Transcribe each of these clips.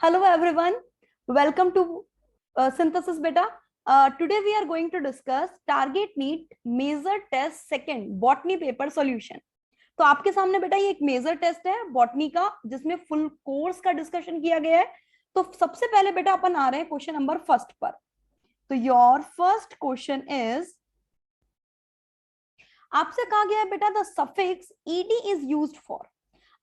Hello everyone, welcome to Synthesis Beta. Today we are going to discuss Target NEET Major Test Second Botany Paper Solution. तो आपके सामने बेटा ये एक major test है botany का जिसमें फुल कोर्स का डिस्कशन किया गया है। तो सबसे पहले बेटा अपन आ रहे हैं क्वेश्चन नंबर फर्स्ट पर। तो योर फर्स्ट क्वेश्चन इज, आपसे कहा गया है बेटा the suffix ed is used for.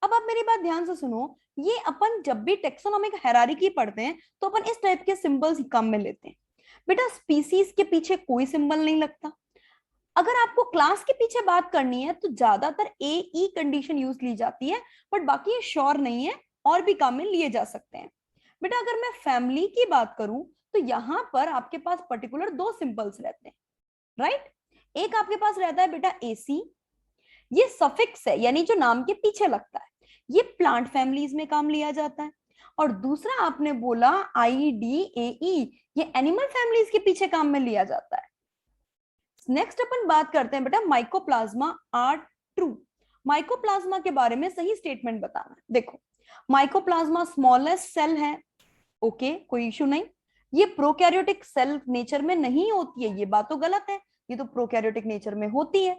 अब आप मेरी बात ध्यान से सुनो, ये अपन जब भी टेक्सोनॉमिक हायरार्की पढ़ते हैं तो अपन इस टाइप के सिंबल्स काम में लेते हैं। बेटा स्पीसीज के पीछे कोई सिंबल नहीं लगता। अगर आपको क्लास के पीछे बात करनी है तो ज्यादातर ए ई कंडीशन यूज ली जाती है, बट बाकी ये श्योर नहीं है, और भी काम में लिए जा सकते हैं। बेटा अगर मैं फैमिली की बात करूं तो यहां पर आपके पास पर्टिकुलर दो सिंबल्स रहते हैं, राइट। एक आपके पास रहता है बेटा एसी, ये सफिक्स है यानी जो नाम के पीछे लगता है, ये प्लांट फैमिलीज में काम लिया जाता है। और दूसरा आपने बोला IDAE, ये एनिमल फैमिलीज के पीछे काम में लिया जाता है। नेक्स्ट अपन बात करते हैं बेटा माइकोप्लाज्मा आर ट्रू। माइकोप्लाज्मा के बारे में सही स्टेटमेंट बताना है। देखो माइकोप्लाज्मा स्मॉलेस्ट सेल है, ओके कोई इशू नहीं। ये प्रोकैरियोटिक सेल नेचर में नहीं होती है, ये बात तो गलत है, ये तो प्रोकैरियोटिक नेचर में होती है।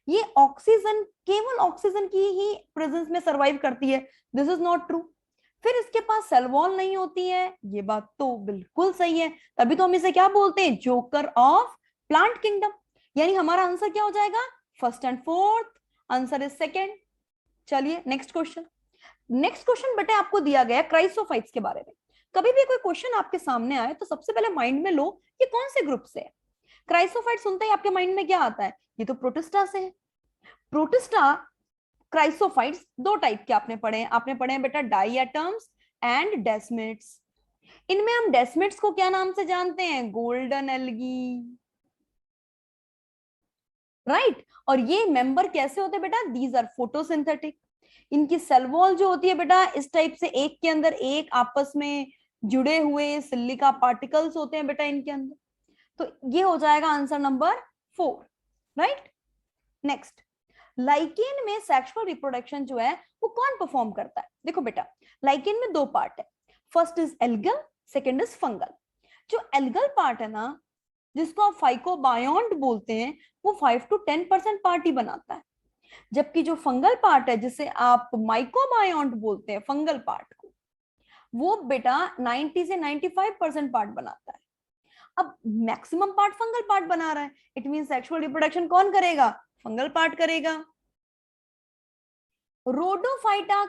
ये ऑक्सीजन, केवल ऑक्सीजन की ही प्रेजेंस में सरवाइव करती है, दिस इज नॉट ट्रू। फिर इसके पास सेल वॉल नहीं होती है, ये बात तो बिल्कुल सही है, तभी तो हम इसे क्या बोलते हैं, जोकर ऑफ प्लांट किंगडम। यानी हमारा आंसर क्या हो जाएगा, first and fourth, answer is second. चलिए नेक्स्ट क्वेश्चन। नेक्स्ट क्वेश्चन बेटे आपको दिया गया क्राइसोफाइट्स के बारे में। कभी भी कोई क्वेश्चन आपके सामने आए तो सबसे पहले माइंड में लो ये कौन से ग्रुप से है। क्राइसोफाइट सुनते ही आपके माइंड में क्या आता है, ये तो प्रोटिस्टा से है। प्रोटिस्टा क्राइसोफाइट्स दो टाइप के आपने पढ़े हैं बेटा, डाइएटम्स एंड डेस्मिड्स। इनमें हम डेस्मिड्स को क्या नाम से जानते हैं, गोल्डन एल्गी, राइट। और ये मेंबर कैसे होते हैं बेटा, दीज आर फोटोसिंथेटिक। इनकी सेल वॉल जो होती है बेटा इस टाइप से, एक के अंदर एक आपस में जुड़े हुए सिलिका पार्टिकल्स होते हैं बेटा इनके अंदर। तो ये हो जाएगा answer number 4, right. Next, lichen में सेक्सुअल रिप्रोडक्शन जो है वो कौन परफॉर्म करता है। देखो बेटा लाइकेन में दो पार्ट है, first is algal, second is fungal. जो एल्गल पार्ट है ना, जिसको आप फाइकोबायोन्ट बोलते हैं, वो 5 to 10% पार्ट ही बनाता है। जबकि जो फंगल पार्ट है जिसे आप माइकोबायोन्ट बोलते हैं, फंगल पार्ट को, वो बेटा 90 से 95% पार्ट बनाता है। अब मैक्सिमम पार्ट फंगल पार्ट बना रहा है, इट मीन सेक्सुअल रिप्रोडक्शन कौन करेगा, फंगल पार्ट करेगा। रोडोफाइटा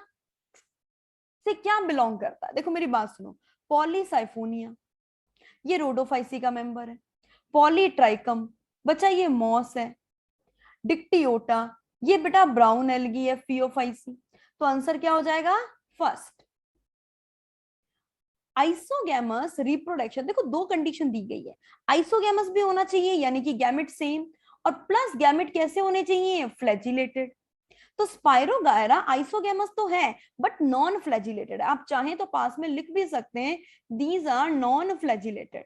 से क्या बिलोंग करता है, देखो मेरी बात सुनो, पॉलीसाइफोनिया ये रोडोफाइसी का मेंबर है, पॉलीट्राइकम बच्चा ये मॉस है, डिक्टियोटा ये बेटा ब्राउन एल्गी है, फियोफाइसी। तो आंसर क्या हो जाएगा, फर्स्ट। आइसोगैमस रिप्रोडक्शन, देखो दो कंडीशन दी गई है, आइसोगैमस भी होना चाहिए यानी कि गैमेट सेम, और प्लस गैमेट कैसे होने चाहिए, फ्लैजिलेटेड। तो स्पाइरोगायरा आइसोगैमस तो है बट नॉन फ्लैजिलेटेड, आप चाहें तो पास में लिख भी सकते हैं, these are non flagellated.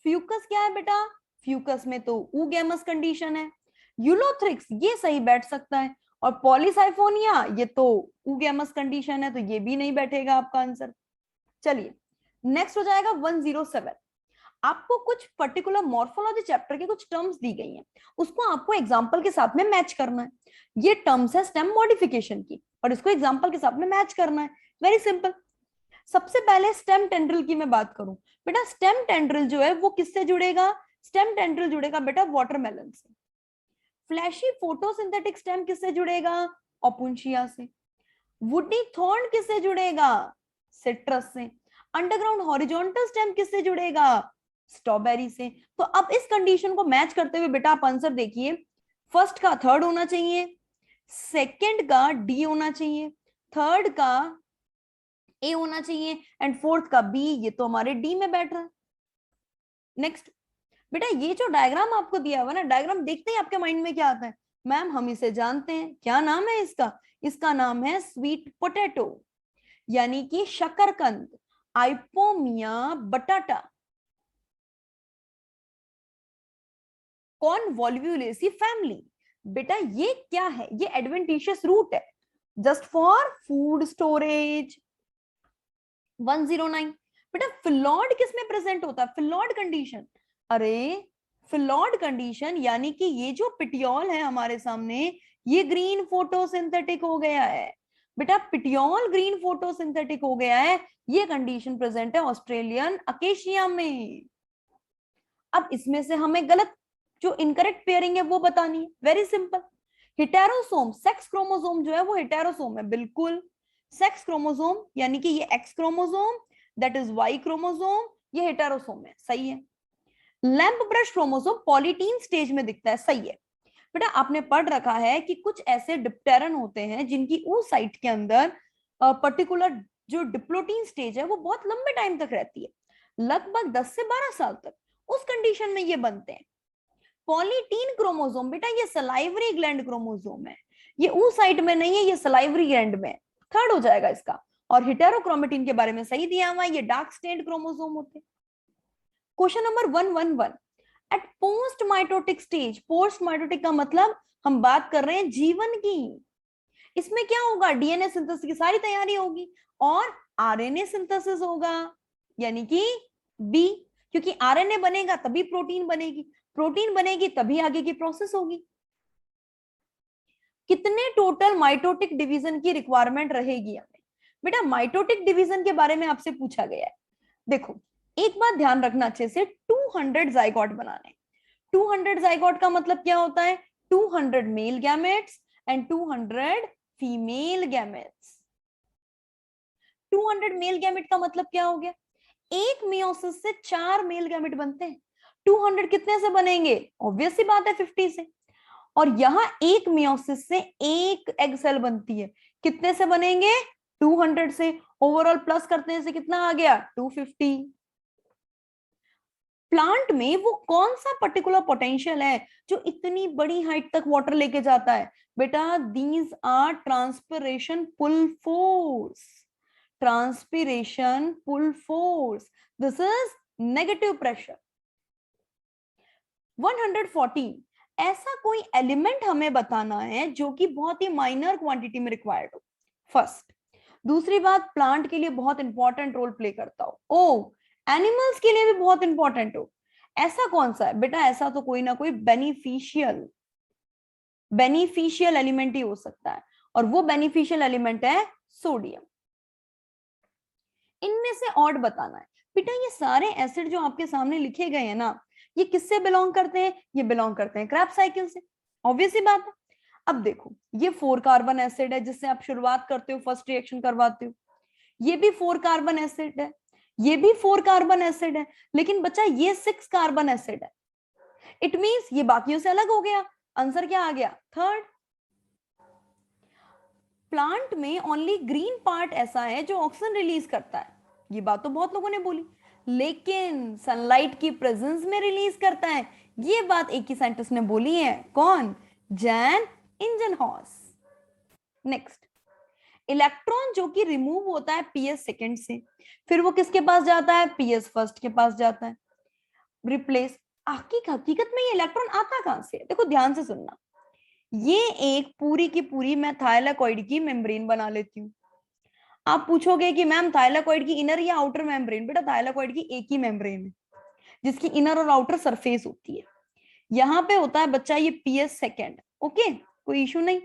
Fucus क्या है बेटा, फ्यूकस में तो ऊगैमस कंडीशन है। यूलोथ्रिक्स ये सही बैठ सकता है, और पॉलीसाइफोनिया ये तो ऊगैमस कंडीशन है, तो ये भी नहीं बैठेगा आपका आंसर। चलिए नेक्स्ट हो जाएगा 107। आपको कुछ पर्टिकुलर मॉर्फोलॉजी चैप्टर के कुछ टर्म्स दी गई हैं, उसको आपको एग्जांपल के साथ में मैच करना है। ये टर्म्स है स्टेम मॉडिफिकेशन की, और इसको एग्जांपल के साथ में मैच करना है, वेरी सिंपल। सबसे पहले स्टेम टेंड्रिल की मैं बात करूं, बेटा स्टेम टेंड्रिल जो है वो किससे जुड़ेगा, स्टेम टेंड्रिल जुड़ेगा बेटा वाटरमेलन से। फ्लैशी फोटोसिंथेटिक स्टेम किससे जुड़ेगा, ओपुंशिया से। वुडी थॉर्न किससे जुड़ेगा, सिट्रस से। अंडरग्राउंड हॉरिजॉन्टल स्टेम किससे जुड़ेगा, स्ट्रॉबेरी से। तो अब इस कंडीशन को मैच करते हुए बेटा आप आंसर देखिए, फर्स्ट का थर्ड होना चाहिए, सेकंड का डी होना चाहिए, थर्ड का ए होना चाहिए, एंड फोर्थ का बी, ये तो हमारे डी में बैठ रहा है। नेक्स्ट बेटा ये जो डायग्राम आपको दिया हुआ ना, डायग्राम देखते ही आपके माइंड में क्या आता है, मैम हम इसे जानते हैं, क्या नाम है इसका, इसका नाम है स्वीट पोटैटो यानी कि शकरकंद, आइपोमिया बटाटा, कॉन्वोल्वुलेसी फैमिली। बेटा ये क्या है, ये एडवेंटिशियस रूट है, जस्ट फॉर फूड स्टोरेज, 109। बेटा फिलॉइड किस में प्रेजेंट होता है? फिलॉइड कंडीशन। अरे फिलॉइड कंडीशन यानी कि ये जो पिटियोल है हमारे सामने, ये ग्रीन फोटोसिंथेटिक हो गया है। बेटा पिटियोल ग्रीन फोटोसिंथेटिक हो गया है, ये कंडीशन प्रेजेंट है ऑस्ट्रेलियन अकेशिया में। अब इसमें से हमें गलत जो इनकरेक्ट पेयरिंग है वो बतानी है। वेरी सिंपल, हेटेरोसोम, सेक्स क्रोमोसोम जो है वो हेटेरोसोम है, बिल्कुल सेक्स क्रोमोसोम यानी कि ये X chromosome, that is Y chromosome, ये हेटेरोसोम है, सही है। Lampbrush chromosome polytene stage में दिखता है, सही है। बेटा आपने पढ़ रखा है कि कुछ ऐसे डिप्टेरन होते हैं जिनकी ऊ साइट के अंदर पर्टिकुलर जो डिप्लोटीन स्टेज है वो बहुत लंबे टाइम तक रहती है, लगभग 10 से 12 साल तक। उस कंडीशन में ये बनते हैं। पॉलीटीन क्रोमोसोम बेटा ये सलाइवरी ग्लैंड क्रोमोसोम है, ये ऊ साइट में नहीं है, ये सलाइवरी ग्लैंड में। थर्ड हो जाएगा इसका। और हेटेरोक्रोमेटिन के बारे में सही दिया हुआ है, ये डार्क स्टेन्ड क्रोमोसोम होते हैं। Question number 111, at post mitotic stage, post mitotic का मतलब हम बात कर रहे हैं जीवन की, इसमें क्या होगा? डीएनए सिंथेसिस की सारी तैयारी होगी और आरएनए सिंथेसिस होगा, यानी कि बी, क्योंकि आरएनए बनेगा तभी प्रोटीन बनेगी, प्रोटीन बनेगी तभी आगे की प्रोसेस होगी। कितने टोटल माइटोटिक डिवीजन की रिक्वायरमेंट रहेगी हमें? बेटा माइटोटिक डिवीजन के बारे में आपसे पूछा गया है। देखो एक बात ध्यान रखना अच्छे से, 200 जाइगोट बनाने। 200 जाइगोट का मतलब क्या होता है? 200 male gametes and 200 female gametes. 200 male gamete का मतलब क्या हो गया? एक मियोसिस से 4 मेल गैमेट बनते हैं। 200 कितने से बनेंगे? ऑब्वियस सी बात है 50 से। और यहां एक मियोसिस से एक एग सेल बनती है, कितने से बनेंगे? 200 से। ओवरऑल प्लस करने से कितना आ गया? 250। प्लांट में वो कौन सा पर्टिकुलर पोटेंशियल है जो इतनी बड़ी हाइट तक वाटर लेके जाता है? बेटा these are transpiration pull force, transpiration pull force, this is negative pressure. 114, ऐसा कोई एलिमेंट हमें बताना है जो कि बहुत ही माइनर क्वांटिटी में रिक्वायर्ड हो, फर्स्ट। दूसरी बात, प्लांट के लिए बहुत इंपॉर्टेंट रोल प्ले करता हो। ओ एनिमल्स के लिए भी बहुत इंपॉर्टेंट हो। ऐसा कौन सा है? बेटा ऐसा तो कोई ना कोई बेनिफिशियल बेनिफिशियल एलिमेंट ही हो सकता है, और वो बेनिफिशियल एलिमेंट है सोडियम। इनमें से ऑड बताना है। बेटा ये सारे एसिड जो आपके सामने लिखे गए हैं ना, ये किससे बिलोंग करते हैं? ये बिलोंग करते हैं क्रैब्स साइकिल से, ऑब्वियस सी बात है। अब देखो ये 4 कार्बन एसिड है जिससे आप शुरुआत करते हो, फर्स्ट रिएक्शन करवाते हो। ये भी 4 कार्बन एसिड है, ये भी 4 कार्बन एसिड है, लेकिन बच्चा ये 6 कार्बन एसिड है। इट मींस ये बाकियों से अलग हो गया। आंसर क्या आ गया? थर्ड। प्लांट में ओनली ग्रीन पार्ट ऐसा है जो ऑक्सीजन रिलीज करता है, ये बात तो बहुत लोगों ने बोली, लेकिन सनलाइट की प्रेजेंस में रिलीज करता है, ये बात एक ही साइंटिस्ट ने बोली है। कौन? जैन इंजनहॉर्स। नेक्स्ट, इलेक्ट्रॉन जो कि रिमूव होता है पीएस सेकंड से, फिर वो किसके पास जाता है? पीएस फर्स्ट के पास जाता है, रिप्लेस। हकीकत में ये इलेक्ट्रॉन आता कहां से? देखो ध्यान से सुनना, ये एक पूरी की पूरी मैं थाइलाकॉइड की मेम्ब्रेन बना लेती हूँ। आप पूछोगे कि मैम थाइलाकॉइड की इनर या आउटर मेम्ब्रेन? बेटा थाइलाकॉइड की एक ही मेम्ब्रेन है जिसकी इनर और आउटर सरफेस होती है। यहाँ पे होता है बच्चा ये पीएस सेकेंड, ओके कोई इशू नहीं,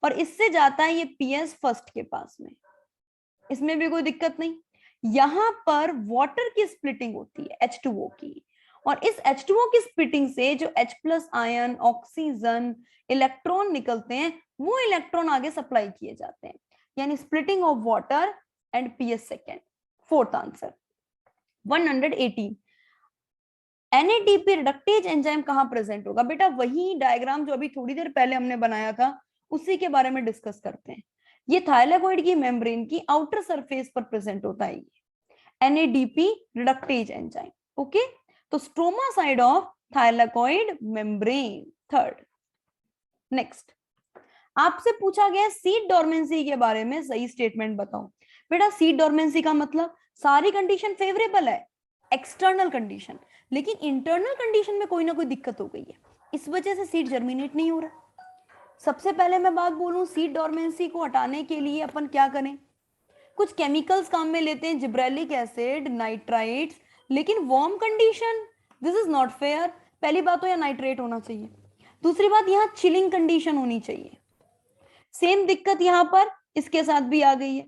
और इससे जाता है ये पीएस फर्स्ट के पास में, इसमें भी कोई दिक्कत नहीं। यहां पर वाटर की स्प्लिटिंग होती है H2O की, और इस H2O की स्प्लिटिंग से जो H plus ion, oxygen, electron निकलते हैं, वो इलेक्ट्रॉन आगे सप्लाई किए जाते हैं, यानी splitting of water and PS second. Fourth answer 118, NADP reductase enzyme कहां प्रेजेंट होगा? बेटा वही डायग्राम जो अभी थोड़ी देर पहले हमने बनाया था उसी के बारे में डिस्कस करते हैं। ये थाइलाकॉइड की मेम्ब्रेन की आउटर सरफेस पर प्रेजेंट होता है, ये NADP रिडक्टेज एंजाइम, ओके। तो stroma side of thylakoid membrane, third. Next, आपसे पूछा गया सीड डोरमेंसी के बारे में सही स्टेटमेंट बताओ। बेटा सीड डोरमेंसी का मतलब सारी कंडीशन फेवरेबल है, एक्सटर्नल कंडीशन, लेकिन इंटरनल कंडीशन में कोई ना कोई दिक्कत हो गई है, इस वजह से सीड जर्मिनेट नहीं हो रहा। सबसे पहले मैं बात बोलूं सीड डोरमेंसी को हटाने के लिए अपन क्या करें? कुछ केमिकल्स काम में लेते हैं, जिब्रेलिक एसिड, नाइट्राइट्स, लेकिन warm condition, this is not fair. पहली बात तो यहाँ नाइट्रेट होना चाहिए, दूसरी बात यहाँ चिलिंग कंडीशन होनी चाहिए। सेम दिक्कत यहाँ पर इसके साथ भी आ गई है।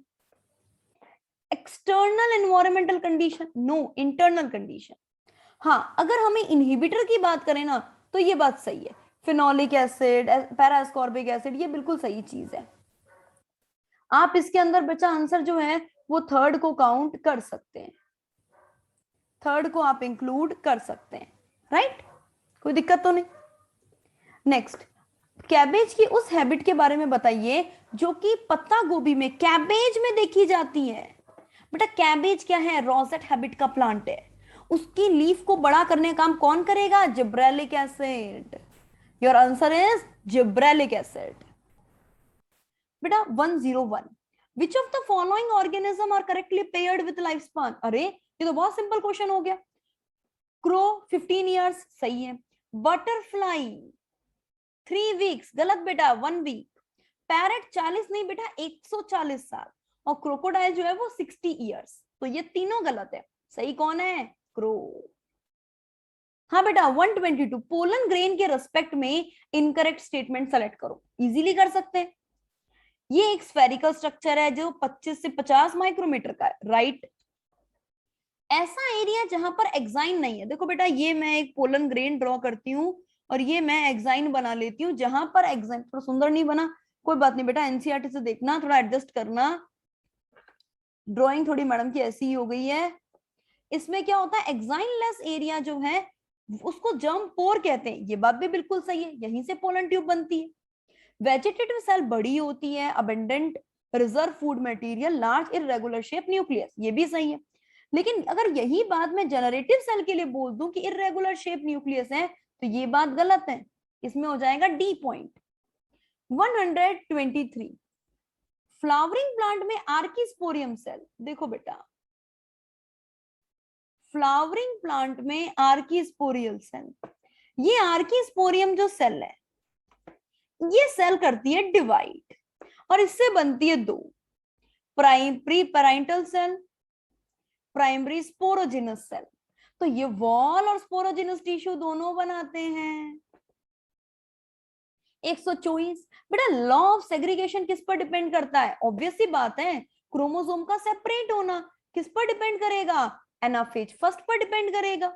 External environmental condition, no, internal condition. हाँ, अगर हमें इनहिबिटर की बात करें ना तो ये बात सही है, फिनोलिक एसिड, पैरास्कॉर्बिक एसिड, ये बिल्कुल सही चीज है। आप इसके अंदर बचा आंसर जो है वो थर्ड को काउंट कर सकते हैं, थर्ड को आप इंक्लूड कर सकते हैं, राइट, कोई दिक्कत तो नहीं। नेक्स्ट, कैबेज की उस हैबिट के बारे में बताइए जो कि पत्ता गोभी में, कैबेज में देखी जाती है। बेटा कैबेज क्या है, रोजेट हैबिट का प्लांट है, उसकी लीफ को बड़ा करने का काम कौन करेगा, gibberellic acid. Your answer is gibberellic acid. बेटा 101, which of the following organism are correctly paired with lifespan. अरे ये तो बहुत सिंपल क्वेश्चन हो गया। क्रो 15 इयर्स, सही है। बटरफ्लाई 3 वीक्स, गलत बेटा, 1 वीक। पैरेट 40 नहीं बेटा, 140 साल। और क्रोकोडाइल जो है वो 60 इयर्स। तो ये तीनों गलत है, सही कौन है, क्रो। हाँ बेटा 122, पोलन ग्रेन के रेस्पेक्ट में इनकरेक्ट स्टेटमेंट सेलेक्ट करो, इजीली कर सकते हैं। ये एक स्फेरिकल स्ट्रक्चर है जो 25 से 50 माइक्रोमीटर का है, राइट। ऐसा एरिया जहां पर एक्साइन नहीं है, देखो बेटा ये मैं एक पोलन ग्रेन ड्रॉ करती हूँ और ये मैं एक्साइन बना लेती हूँ, जहां पर एक्साइन, थोड़ा सुंदर नहीं बना, कोई बात नहीं बेटा, एनसीईआरटी से देखना, थोड़ा एडजस्ट करना, ड्राइंग थोड़ी मैडम की ऐसी ही हो गई है। इसमें क्या होता है, एक्साइन लेस एरिया जो है उसको जर्म पोर कहते हैं, ये बात भी बिल्कुल सही है, यहीं से पोलन ट्यूब बनती है। वेजिटेटिव सेल बड़ी होती है, abundant reserve food material, large irregular shape nucleus, ये भी सही है। लेकिन अगर यही बात मैं जनरेटिव सेल के लिए बोल दूं कि इररेगुलर शेप न्यूक्लियस है, तो ये बात गलत है, इसमें हो जाएगा डी पॉइंट। 123, फ्लावरिंग प्लांट में आर्किस्पोरियम सेल, देखो बेटा फ्लावरिंग प्लांट में आर्किस्पोरियल सेल, ये आर्किस्पोरियम जो सेल है ये सेल करती है डिवाइड और इससे बनती है दो, primary parental cell, primary sporogenous cell. तो ये वॉल और स्पोरोजिनस टिश्यू दोनों बनाते हैं। 124, बेटा लॉ ऑफ सेग्रीगेशन किस पर डिपेंड करता है, ऑब्वियस सी बात है, क्रोमोसोम का सेपरेट होना। किस पर डिपेंड करेगा, एनाफेज फर्स्ट पर डिपेंड करेगा।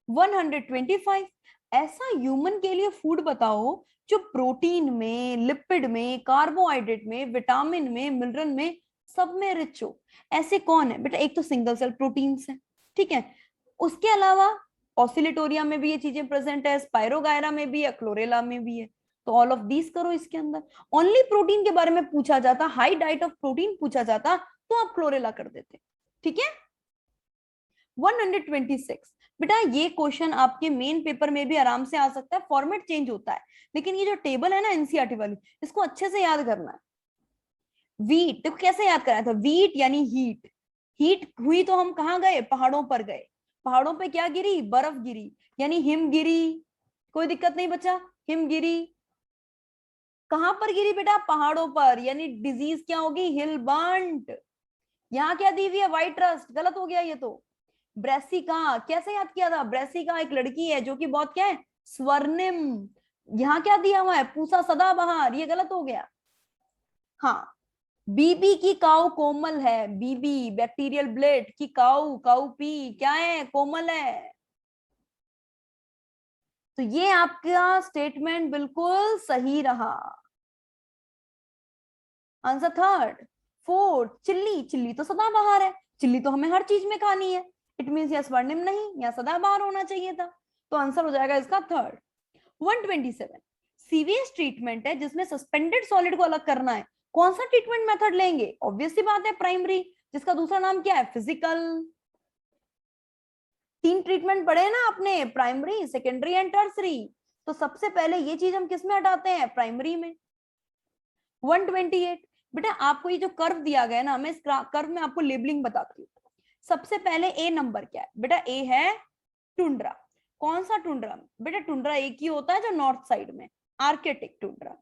125, ऐसा ह्यूमन के लिए फूड बताओ जो प्रोटीन में, लिपिड में, कार्बोहाइड्रेट में, विटामिन में, मिनरल में, सब में रिच हो। ऐसे कौन है बेटा, एक तो सिंगल सेल प्रोटीन्स है, ठीक है, उसके अलावा ऑसिलेटोरिया में भी ये चीजें प्रेजेंट है, स्पाइरोगायरा में भी है, क्लोरेला में भी है। तो ऑल ऑफ दीज करो इसके अंदर। ओनली प्रोटीन के बारे में पूछा जाता, हाई डाइट ऑफ प्रोटीन पूछा जाता, तो आप क्लोरेला कर देते, ठीक है। 126, बेटा ये क्वेश्चन आपके मेन पेपर में भी आराम से आ सकता है, फॉर्मेट चेंज होता है, लेकिन ये जो टेबल है ना एनसीईआरटी वाली, इसको अच्छे से याद करना है। वीट देखो कैसे याद कराया था, वीट यानी हीट, हीट हुई तो हम कहाँ गए, पहाड़ों पर गए, पहाड़ों पे क्या गिरी, बर्फ गिरी, यानी हिमगिरी, कोई दिक्कत नहीं बच्चा, हिमगिरी। कहां पर गिरी बेटा, पहाड़ों पर, यानी डिजीज क्या होगी, हिल बर्न्ट। यहाँ क्या दी हुई है, व्हाइट रस्ट, गलत हो गया ये तो। ब्रेसिका कैसे याद किया था, ब्रेसिका एक लड़की है जो कि बहुत क्या है, स्वर्णिम। यहाँ क्या दिया हुआ है, पूसा सदाबहार, ये गलत हो गया। हाँ, बीबी की काऊ कोमल है, बीबी बैक्टीरियल ब्लेड की काऊ, काऊ पी क्या है, कोमल है। तो ये आपका स्टेटमेंट बिल्कुल सही रहा। Answer third. Fourth, chilli, chilli तो सदाबहार है, चिल्ली तो हमें हर चीज में खानी है, इट मींस या स्वर्णिम नहीं या सदाबहार होना चाहिए था, तो आंसर हो जाएगा इसका थर्ड। 127, सीवीएस ट्रीटमेंट है जिसमें सस्पेंडेड सॉलिड को अलग करना है, कौन सा ट्रीटमेंट मेथड लेंगे, ऑब्वियस सी बात है प्राइमरी, जिसका दूसरा नाम क्या है, फिजिकल। 3 ट्रीटमेंट पढ़े ना आपने, प्राइमरी, सेकेंडरी एंड टर्सरी, तो सबसे पहले ये चीज हम किस में हटाते हैं, प्राइमरी में। 128, बेटा आपको ये जो कर्व दिया गया है ना, मैं इस कर्व में आपको लेबलिंग बताती हूँ। सबसे पहले ए नंबर क्या है बेटा, ए है टुंड्रा, कौन सा टुंड्रा बेटा, टुंड्रा एक ही होता है जो नॉर्थ साइड में, आर्कटिक टुंड्रा।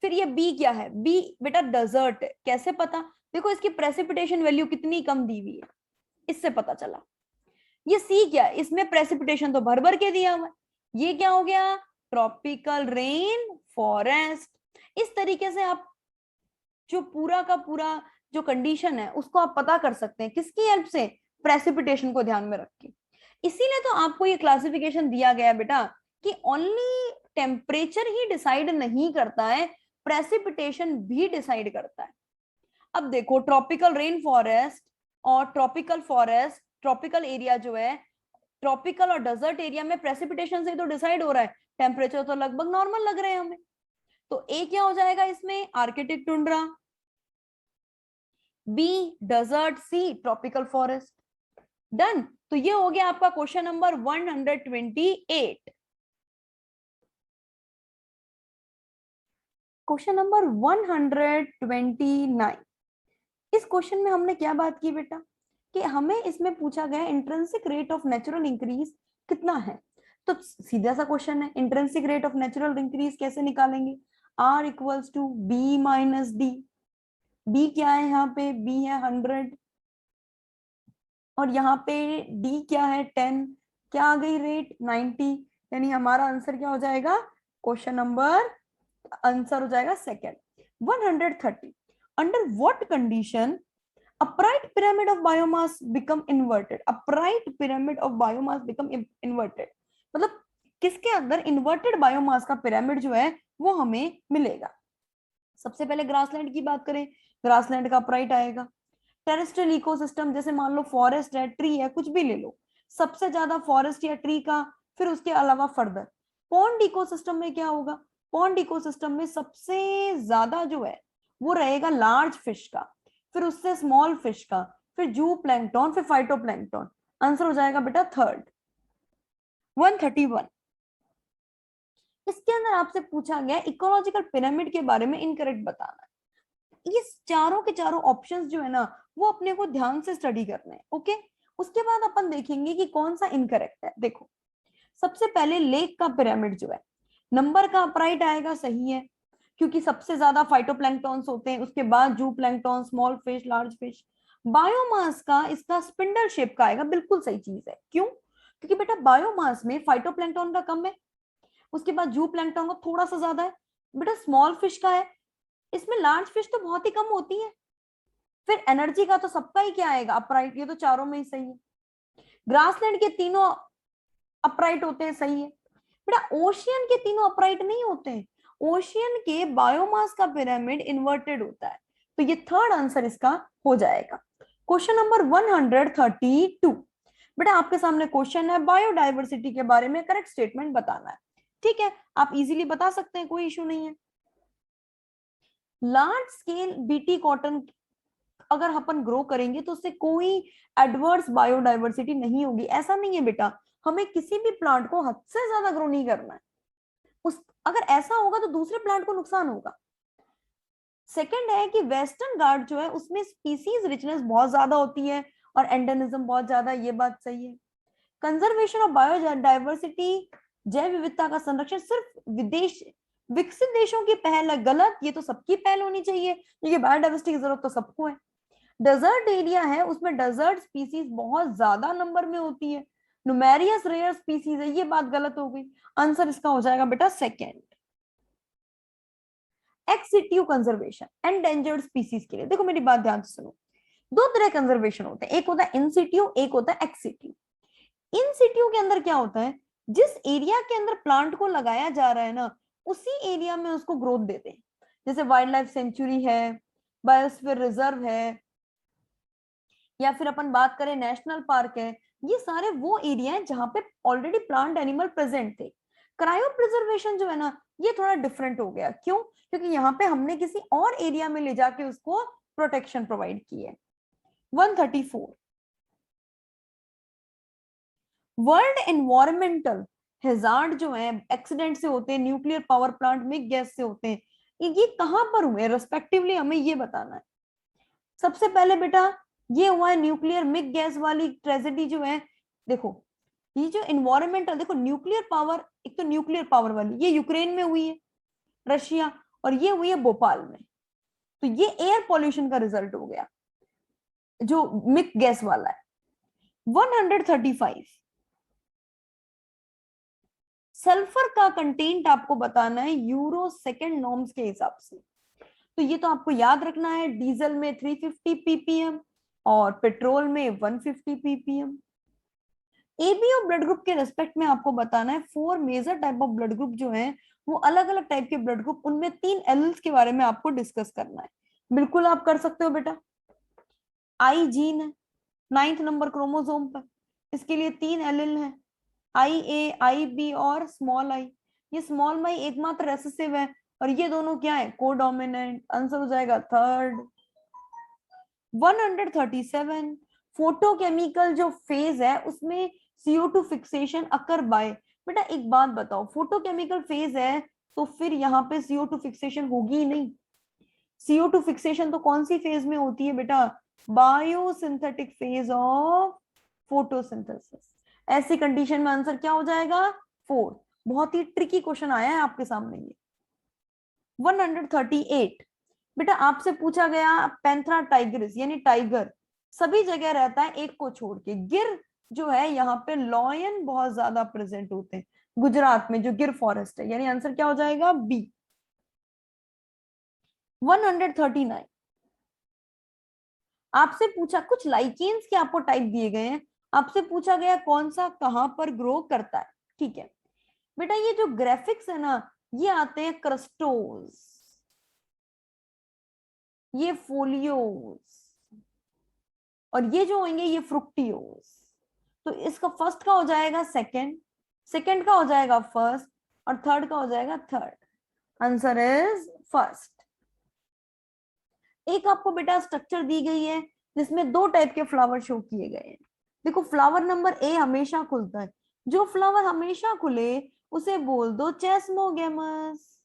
फिर ये बी क्या है, बी बेटा डेजर्ट है। कैसे पता, देखो इसकी प्रेसिपिटेशन वैल्यू कितनी कम दी हुई है, इससे पता चला। ये सी क्या है, इसमें प्रेसिपिटेशन तो भर भर के दिया हुआ है। ये क्या हो गया, ट्रॉपिकल रेन फॉरेस्ट। इस तरीके से आप जो पूरा का पूरा जो कंडीशन है उसको आप पता कर सकते हैं, किसकी हेल्प से, प्रेसिपिटेशन को ध्यान में रख के। इसीलिए तो आपको ये क्लासिफिकेशन दिया गया बेटा कि ओनली टेम्परेचर ही डिसाइड नहीं करता है, प्रेसिपिटेशन भी डिसाइड करता है। अब देखो ट्रॉपिकल रेन फॉरेस्ट और ट्रॉपिकल फॉरेस्ट, ट्रॉपिकल एरिया जो है, ट्रॉपिकल और डेजर्ट एरिया में प्रेसिपिटेशन से तो डिसाइड हो रहा है, टेम्परेचर तो लगभग नॉर्मल लग रहे हैं हमें। तो ए क्या हो जाएगा इसमें, आर्कटिक टुंड्रा, बी डेजर्ट, सी ट्रॉपिकल फॉरेस्ट। डन। तो ये हो गया आपका क्वेश्चन नंबर 128। Question number 129। इस क्वेश्चन में हमने क्या बात की बेटा, कि हमें इसमें पूछा गया intrinsic rate of natural increase कितना है। तो सीधा सा क्वेश्चन है, intrinsic rate of natural increase कैसे निकालेंगे, R equals to B minus D. B क्या है यहाँ पे, बी है 100 और यहाँ पे डी क्या है 10, क्या आ गई रेट 90। यानी हमारा आंसर क्या हो जाएगा, क्वेश्चन नंबर आंसर हो जाएगा second. 130, under what condition upright pyramid of biomass become inverted, upright pyramid of biomass become inverted, मतलब किसके अंदर इन्वर्टेड बायोमास का पिरामिड जो है वो हमें मिलेगा। सबसे पहले ग्रासलैंड की बात करें, ग्रासलैंड का अपराइट आएगा। टेरेस्ट्रियल इकोसिस्टम जैसे मान लो फॉरेस्ट है, ट्री है, कुछ भी ले लो, सबसे ज्यादा फॉरेस्ट या ट्री का, फिर उसके अलावा फर्दर पॉन्ड इकोसिस्टम में क्या होगा, पॉन्ड इकोसिस्टम में सबसे ज्यादा जो है वो रहेगा लार्ज फिश का, फिर उससे स्मॉल फिश का, फिर जू प्लैंक्टन, फिर फाइटोप्लैंक्टन। आंसर हो जाएगा बेटा थर्ड। 131, इसके अंदर आपसे पूछा गया इकोलॉजिकल पिरामिड के बारे में इनकरेक्ट बताना है। ये चारों के चारों ऑप्शंस जो है ना वो अपने को ध्यान से स्टडी करने हैं, ओके। उसके बाद अपन देखेंगे कि कौन सा इनकरेक्ट है। देखो सबसे पहले लेक का पिरामिड जो है, नंबर का अपराइट आएगा, सही है, क्योंकि सबसे ज्यादा फाइटोप्लैंक्टन्स होते हैं, उसके बाद जू plankton, small fish, large fish. Biomass का इसका स्पिंडल शेप का आएगा, बिल्कुल सही चीज है। क्यों, क्योंकि बेटा बायोमास में फाइटोप्लैंक्टन का कम है, उसके बाद जू प्लैंक्टन का थोड़ा सा ज्यादा है, बेटा स्मॉल फिश का है, इसमें लार्ज फिश तो बहुत ही कम होती है। फिर एनर्जी का तो सबका ही क्या आएगा, अपराइट, ये तो चारों में ही सही है। ग्रासलैंड के तीनों अपराइट होते हैं, सही है। बेटा ओशियन के तीनों अपराइट नहीं होते हैं, ओशियन के बायोमास का पिरामिड इन्वर्टेड होता है, तो ये थर्ड आंसर इसका हो जाएगा। क्वेश्चन नंबर 132, बेटा आपके सामने क्वेश्चन है बायोडाइवर्सिटी के बारे में करेक्ट स्टेटमेंट बताना है। ठीक है, आप इजीली बता सकते हैं, कोई इशू नहीं है। लार्ज स्केल बीटी कॉटन अगर अपन ग्रो करेंगे तो उससे कोई एडवर्स बायोडाइवर्सिटी नहीं होगी, ऐसा नहीं है बेटा। हमें किसी भी प्लांट को हद से ज्यादा ग्रो नहीं करना है, उस अगर ऐसा होगा तो दूसरे प्लांट को नुकसान होगा। सेकंड है कि वेस्टर्न घाट जो है उसमें स्पीसीज रिचनेस बहुत ज्यादा होती है और एंडेमिज्म बहुत ज्यादा, ये बात सही है। कंजर्वेशन ऑफ बायोडाइवर्सिटी, जैव विविधता का संरक्षण सिर्फ विदेश विकसित देशों की पहल है, गलत, ये तो सबकी पहल होनी चाहिए, क्योंकि बायोडाइवर्सिटी की जरूरत तो सबको है। डेजर्ट एरिया है उसमें डेजर्ट स्पीसीज बहुत ज्यादा नंबर में होती है, नुमेरियस रेयर स्पीसीज है, ये बात गलत हो गई। आंसर इसका हो जाएगा बेटा second. Ex situ conservation endangered species के लिए, देखो मेरी बात ध्यान से सुनो, दो तरह कंजर्वेशन होते हैं, एक होता है इन सिट्यू, एक होता है एक्स सिट्यू। इन सिट्यू के अंदर क्या होता है, जिस एरिया के अंदर प्लांट को लगाया जा रहा है ना उसी एरिया में उसको ग्रोथ देते हैं। जैसे वाइल्ड लाइफ सेंचुरी है, बायोस्फीयर रिजर्व है, या फिर अपन बात करें नेशनल पार्क है, ये सारे वो एरिया हैं जहां पे ऑलरेडी प्लांट एनिमल प्रेजेंट थे। क्रायो प्रिजर्वेशन जो है ना ये थोड़ा डिफरेंट हो गया, क्यों, क्योंकि यहाँ पे हमने किसी और एरिया में ले जाके उसको प्रोटेक्शन प्रोवाइड की है। 134, वर्ल्ड एनवायरमेंटल हैजार्ड जो है एक्सीडेंट से होते हैं, न्यूक्लियर पावर प्लांट में गैस से होते हैं, ये कहां पर हुए रेस्पेक्टिवली हमें ये बताना है। सबसे पहले बेटा ये हुआ है न्यूक्लियर मिग गैस वाली ट्रेजेडी जो है, देखो ये जो इन्वायरमेंटल, देखो न्यूक्लियर पावर, एक तो न्यूक्लियर पावर वाली ये यूक्रेन में हुई है, रशिया, और ये हुई है भोपाल में। तो ये एयर पॉल्यूशन का रिजल्ट हो गया जो मिक गैस वाला है। 135 सल्फर का कंटेंट आपको बताना है यूरो सेकेंड नॉर्म्स के हिसाब से। तो ये तो आपको याद रखना है, डीजल में 350 ppm और पेट्रोल में 150 ppm। एबीओ ब्लड ग्रुप के रेस्पेक्ट में आपको बताना है 4 major type of blood group जो है वो अलग अलग टाइप के ब्लड ग्रुप, उनमें 3 एल्स के बारे में आपको डिस्कस करना है। बिल्कुल आप कर सकते हो बेटा। आई जीन है 9th नंबर क्रोमोसोम पर, इसके लिए 3 एलिल है, आई ए, आई बी और स्मॉल आई। ये स्मॉल आई एकमात्र रेसेसिव है और ये दोनों क्या है, कोडोमिनेंट। आंसर हो जाएगा थर्ड। 137 फोटोकेमिकल जो फेज है उसमें CO2 फिक्सेशन अकर बाय। बेटा एक बात बताओ, फोटोकेमिकल फेज है तो फिर यहाँ पे CO2 फिक्सेशन होगी ही नहीं। CO2 फिक्सेशन तो कौन सी फेज में होती है बेटा, बायोसिंथेटिक फेज ऑफ फोटोसिंथेसिस। ऐसी कंडीशन में आंसर क्या हो जाएगा, फोर्थ। बहुत ही ट्रिकी क्वेश्चन आया है आपके सामने ये। 138 बेटा आपसे पूछा गया पैंथरा टाइग्रिस यानी टाइगर सभी जगह रहता है एक को छोड़ के, गिर जो है यहाँ पे लॉयन बहुत ज्यादा प्रेजेंट होते हैं गुजरात में जो गिर फॉरेस्ट है, यानी आंसर क्या हो जाएगा बी। 139 आपसे पूछा, कुछ लाइकेन्स के आपको टाइप दिए गए हैं, आपसे पूछा गया कौन सा कहां पर ग्रो करता है। ठीक है बेटा, ये जो ग्राफिक्स है ना ये आते हैं क्रस्टोज, ये फोलियोज, और ये जो होंगे ये फ्रुक्टियोज। तो इसका फर्स्ट का हो जाएगा सेकंड, सेकंड का हो जाएगा फर्स्ट और थर्ड का हो जाएगा थर्ड। Answer is first. एक आपको बेटा स्ट्रक्चर दी गई है जिसमें 2 टाइप के फ्लावर शो किए गए हैं। देखो फ्लावर नंबर ए हमेशा खुलता है, जो फ्लावर हमेशा खुले उसे बोल दो चेस्मोगेमस,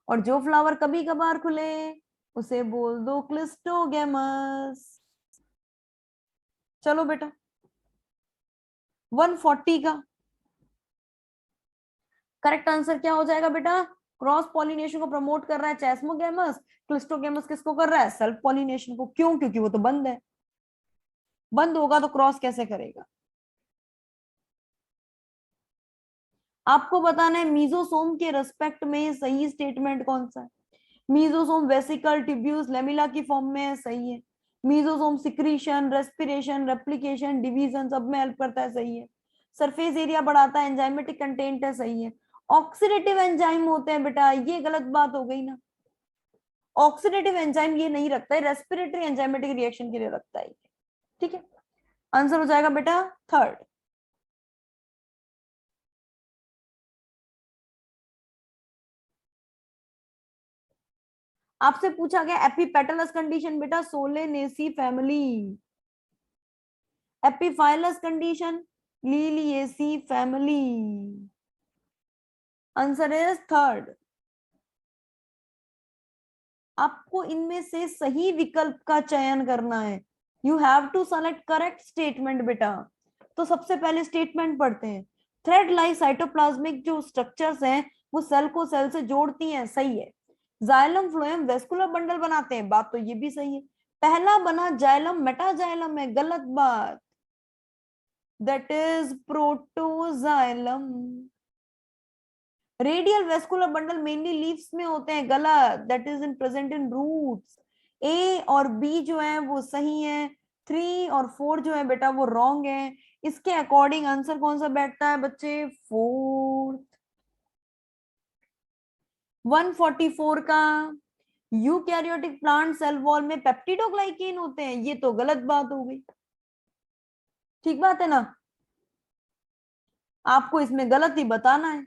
और जो फ्लावर कभी कभार खुले उसे बोल दो क्लिस्टोगेमस। चलो बेटा 140 का करेक्ट आंसर क्या हो जाएगा बेटा, क्रॉस पॉलिनेशन को प्रमोट कर रहा है चेस्मोगेमस, क्लिस्टोगेमस किसको कर रहा है, सेल्फ पॉलिनेशन को। क्यों, क्योंकि वो तो बंद है, बंद होगा तो क्रॉस कैसे करेगा। आपको बताना है मीजोसोम के रेस्पेक्ट में सही स्टेटमेंट कौन सा है। मीजोसोम वेसिकल ट्यूब्यूल्स लेमिला की फॉर्म में है, सही है। Mesosome secretion, respiration, replication, division सब में हेल्प करता है, सही है। सरफेस एरिया बढ़ाता है, एंजाइमेटिक कंटेंट है, सही है। ऑक्सीडेटिव एंजाइम होते हैं बेटा, ये गलत बात हो गई ना, ऑक्सीडेटिव एंजाइम ये नहीं रखता है, रेस्पिरेटरी एंजाइमेटिक रिएक्शन के लिए रखता है। ठीक है, आंसर हो जाएगा बेटा थर्ड। आपसे पूछा गया एपिपेटलस कंडीशन बेटा Solanaceae family, epiphyllous condition Liliaceae family. Answer is third. आपको इनमें से सही विकल्प का चयन करना है, you have to select correct statement बेटा। तो सबसे पहले स्टेटमेंट पढ़ते हैं, थ्रेड लाइक साइटोप्लाज्मिक जो स्ट्रक्चर्स हैं वो सेल को सेल से जोड़ती हैं, सही है। जाइलम फ्लोएम वेस्कुलर बंडल बनाते हैं, बात तो ये भी सही है। पहला बना जाइलम मेटाजाइलम है, गलत बात, that is protoxylem. Radial vascular bundle mainly leaves में होते हैं, गलत, that is in present in roots. A और बी जो है वो सही है, 3 और 4 जो है बेटा वो रॉन्ग है। इसके अकॉर्डिंग आंसर कौन सा बैठता है बच्चे, फोर्थ। 144 का यूकैरियोटिक प्लांट सेल वॉल में पेप्टिडोग्लाइकेन होते हैं, ये तो गलत बात हो गई। ठीक बात है ना, आपको इसमें गलत ही बताना है,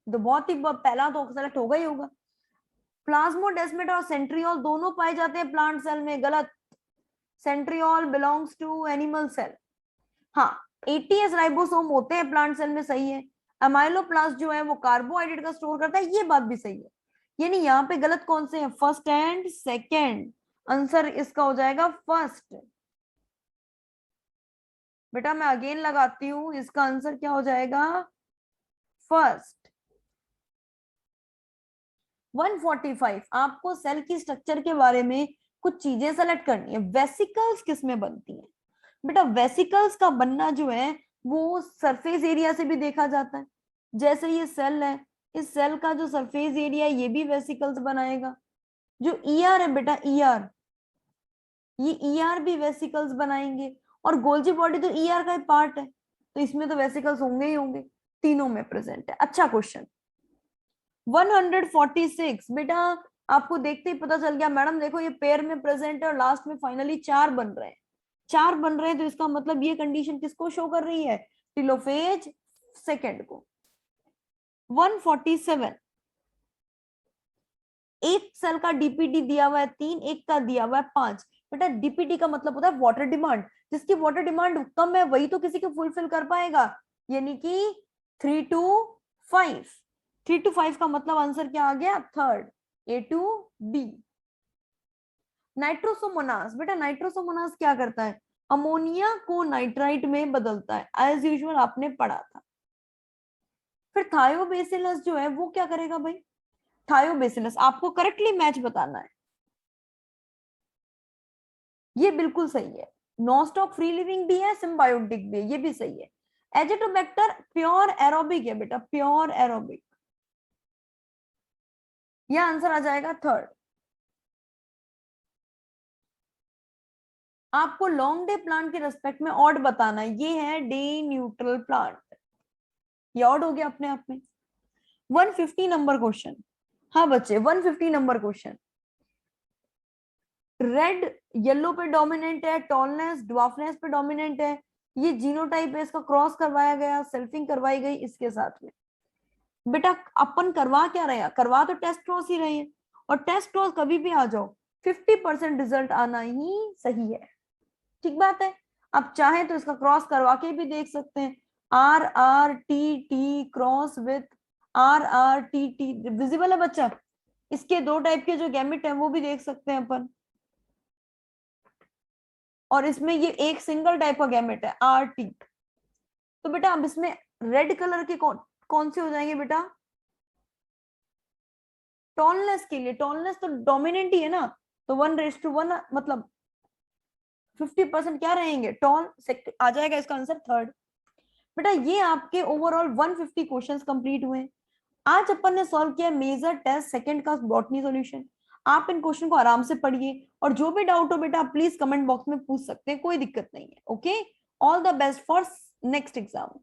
तो बहुत ही पहला तो सेलेक्ट होगा ही होगा। प्लाज्मोडेस्माटा और सेंट्रियोल दोनों पाए जाते हैं प्लांट सेल में, गलत, centriole belongs to animal cell. हाँ, एटीएस राइबोसोम होते हैं प्लांट सेल में, सही है। अमाइलोप्लास्ट जो है वो कार्बोहाइड्रेट का स्टोर करता है, ये बात भी सही है। यानी यहाँ पे गलत कौन से हैं, फर्स्ट एंड सेकंड। आंसर इसका हो जाएगा फर्स्ट। बेटा मैं अगेन लगाती हूँ, इसका आंसर क्या हो जाएगा, फर्स्ट। 145 आपको सेल की स्ट्रक्चर के बारे में कुछ चीजें सेलेक्ट करनी है। वेसिकल्स किस में बनती है बेटा? वेसिकल्स का बनना जो है वो सरफेस एरिया से भी देखा जाता है। जैसे ये सेल है, इस सेल का जो सरफेस एरिया है ये भी वेसिकल्स बनाएगा। जो ईआर है बेटा, ईआर, ये ईआर भी वेसिकल्स बनाएंगे। और गोल्जी बॉडी तो ईआर का ही पार्ट है, तो इसमें तो वेसिकल्स होंगे ही होंगे, तीनों में प्रेजेंट है। अच्छा क्वेश्चन 146 बेटा, आपको देखते ही पता चल गया मैडम देखो ये पेयर में प्रेजेंट है और लास्ट में फाइनली चार बन रहे हैं। चार बन रहे हैं तो इसका मतलब ये कंडीशन किसको शो कर रही है? टेलोफेज सेकंड को। 147 एक सेल का डीपीटी दिया हुआ है 3, एक का दिया हुआ है 5। बेटा डीपीटी का मतलब होता है वाटर डिमांड, जिसकी वाटर डिमांड कम है वही तो किसी को फुलफिल कर पाएगा, यानी कि 3 to 5। 3 to 5 का मतलब आंसर क्या आ गया? Third, A to B. Nitrosomonas, बेटा नाइट्रोसोमोनास क्या करता है? अमोनिया को नाइट्राइट में बदलता है, एज यूजुअल आपने पढ़ा था। फिर थायोबेसिलस जो है वो क्या करेगा भाई? थायोबेसिलस, आपको करेक्टली मैच बताना है। ये बिल्कुल सही है, नॉनस्टॉप फ्री लिविंग भी है, सिम्बायोटिक भी है, ये भी सही है। एजिटोबैक्टर प्योर एरोबिक है बेटा, प्योर एरोबिक। यह आंसर आ जाएगा थर्ड। आपको लॉन्ग डे प्लांट के रेस्पेक्ट में ऑड बताना है, ये है डे न्यूट्रल प्लांट, ये ऑड हो गया अपने आप में। 150 नंबर क्वेश्चन। हाँ बच्चे 150 नंबर क्वेश्चन। रेड येलो पे डोमिनेंट है, टॉलनेस ड्वार्फनेस पे डोमिनेंट है, ये जीनोटाइप है, इसका क्रॉस करवाया गया, सेल्फिंग करवाई गई इसके साथ में। बेटा अपन करवा क्या रहे हैं? करवा तो टेस्ट क्रॉस ही रहे हैं, और टेस्ट क्रॉस कभी भी आ जाओ 50% रिजल्ट आना ही सही है, ठीक बात है। आप चाहें तो इसका क्रॉस करवा के भी देख सकते हैं, R R T T cross with R R T T, visible है बच्चा? इसके दो टाइप के जो गैमेट है वो भी देख सकते हैं अपन, और इसमें ये एक सिंगल टाइप का गैमेट है आर टी। तो बेटा अब इसमें रेड कलर के कौन से हो जाएंगे बेटा? टॉलनेस के लिए, टॉलनेस तो डोमिनेंट ही है ना, तो 1:1 मतलब 50% क्या रहेंगे? टॉल आ जाएगा इसका आंसर थर्ड। बेटा ये आपके ओवरऑल 150 क्वेश्चंस कंप्लीट हुए। आज अपन ने सॉल्व किया मेजर टेस्ट सेकंड का बॉटनी सॉल्यूशन। आप इन क्वेश्चन को आराम से पढ़िए, और जो भी डाउट हो बेटा प्लीज कमेंट बॉक्स में पूछ सकते हैं, कोई दिक्कत नहीं है। Okay, all the best for next exam.